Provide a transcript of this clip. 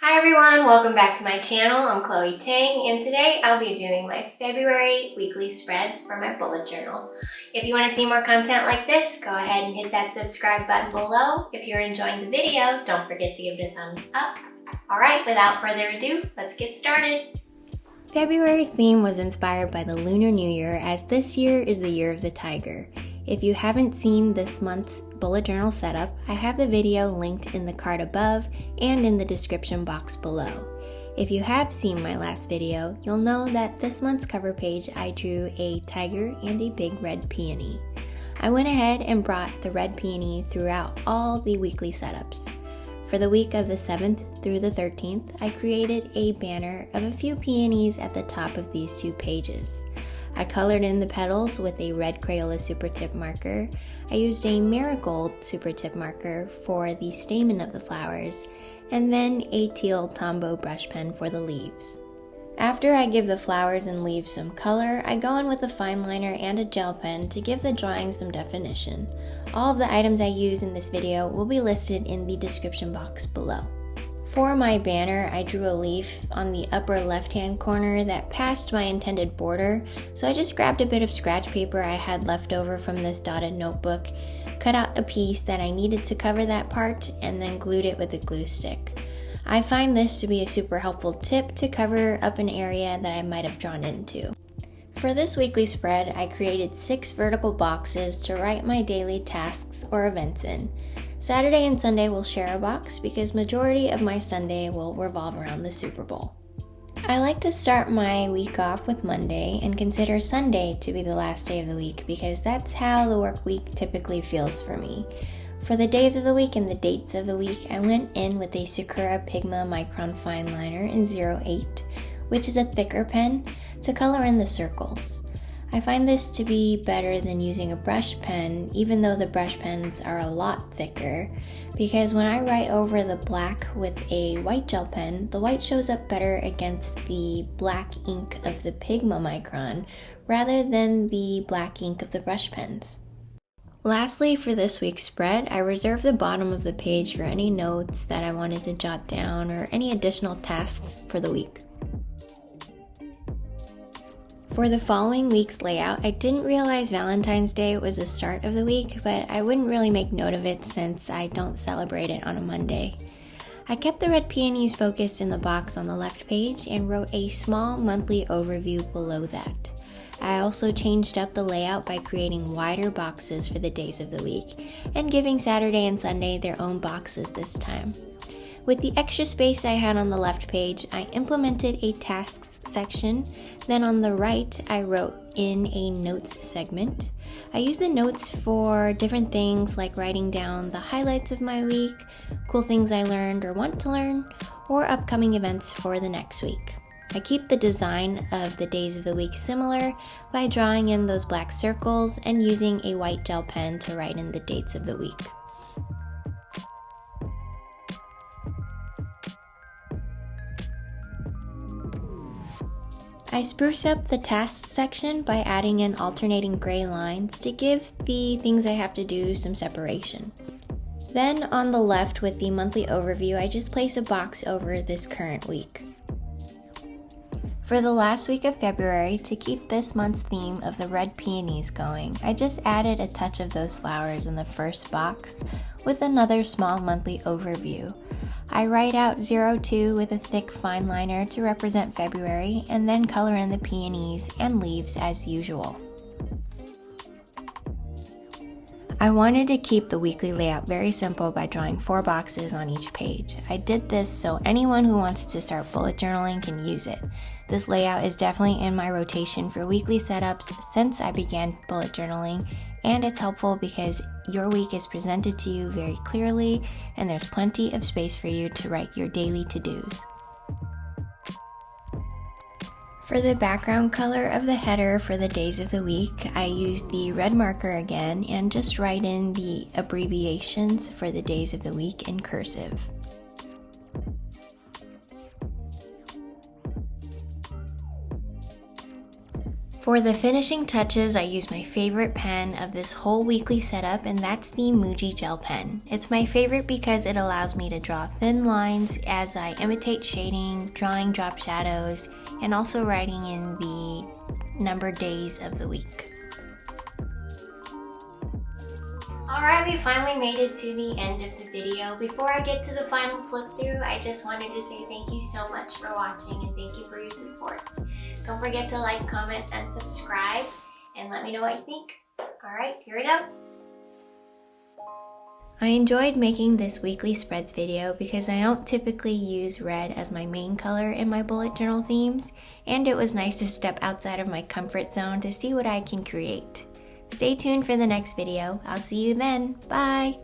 Hi everyone, welcome back to my channel. I'm Chloe Tang and today I'll be doing my February weekly spreads for my bullet journal. If you want to see more content like this, go ahead and hit that subscribe button below. If you're enjoying the video, don't forget to give it a thumbs up. Alright, without further ado, let's get started. February's theme was inspired by the Lunar New Year, as this year is the year of the tiger. If you haven't seen this month's bullet journal setup, I have the video linked in the card above and in the description box below. If you have seen my last video, you'll know that this month's cover page I drew a tiger and a big red peony. I went ahead and brought the red peony throughout all the weekly setups. For the week of the 7th through the 13th, I created a banner of a few peonies at the top of these two pages. I colored in the petals with a red Crayola Super Tip marker. I used a Marigold Super Tip marker for the stamen of the flowers, and then a teal Tombow brush pen for the leaves. After I give the flowers and leaves some color, I go in with a fine liner and a gel pen to give the drawing some definition. All of the items I use in this video will be listed in the description box below. For my banner, I drew a leaf on the upper left-hand corner that passed my intended border, so I just grabbed a bit of scratch paper I had left over from this dotted notebook, cut out a piece that I needed to cover that part, and then glued it with a glue stick. I find this to be a super helpful tip to cover up an area that I might have drawn into. For this weekly spread, I created 6 vertical boxes to write my daily tasks or events in. Saturday and Sunday will share a box because majority of my Sunday will revolve around the Super Bowl. I like to start my week off with Monday and consider Sunday to be the last day of the week because that's how the work week typically feels for me. For the days of the week and the dates of the week, I went in with a Sakura Pigma Micron Fine Liner in 08, which is a thicker pen, to color in the circles. I find this to be better than using a brush pen, even though the brush pens are a lot thicker, because when I write over the black with a white gel pen, the white shows up better against the black ink of the Pigma Micron rather than the black ink of the brush pens. Lastly, for this week's spread, I reserved the bottom of the page for any notes that I wanted to jot down or any additional tasks for the week. For the following week's layout, I didn't realize Valentine's Day was the start of the week, but I wouldn't really make note of it since I don't celebrate it on a Monday. I kept the red peonies focused in the box on the left page and wrote a small monthly overview below that. I also changed up the layout by creating wider boxes for the days of the week and giving Saturday and Sunday their own boxes this time. With the extra space I had on the left page, I implemented a tasks section. Then on the right, I wrote in a notes segment. I use the notes for different things like writing down the highlights of my week, cool things I learned or want to learn, or upcoming events for the next week. I keep the design of the days of the week similar by drawing in those black circles and using a white gel pen to write in the dates of the week. I spruce up the tasks section by adding in alternating gray lines to give the things I have to do some separation. Then on the left with the monthly overview, I just place a box over this current week. For the last week of February, to keep this month's theme of the red peonies going, I just added a touch of those flowers in the first box with another small monthly overview. I write out 02 with a thick fine liner to represent February and then color in the peonies and leaves as usual. I wanted to keep the weekly layout very simple by drawing 4 boxes on each page. I did this so anyone who wants to start bullet journaling can use it. This layout is definitely in my rotation for weekly setups since I began bullet journaling, and it's helpful because your week is presented to you very clearly and there's plenty of space for you to write your daily to-dos. For the background color of the header for the days of the week, I used the red marker again and just write in the abbreviations for the days of the week in cursive. For the finishing touches, I use my favorite pen of this whole weekly setup, and that's the Muji gel pen. It's my favorite because it allows me to draw thin lines as I imitate shading, drawing drop shadows, and also writing in the numbered days of the week. Alright, we finally made it to the end of the video. Before I get to the final flip through, I just wanted to say thank you so much for watching and thank you for your support. Don't forget to like, comment, and subscribe, and let me know what you think. Alright, here we go. I enjoyed making this weekly spreads video because I don't typically use red as my main color in my bullet journal themes, and it was nice to step outside of my comfort zone to see what I can create. Stay tuned for the next video. I'll see you then. Bye!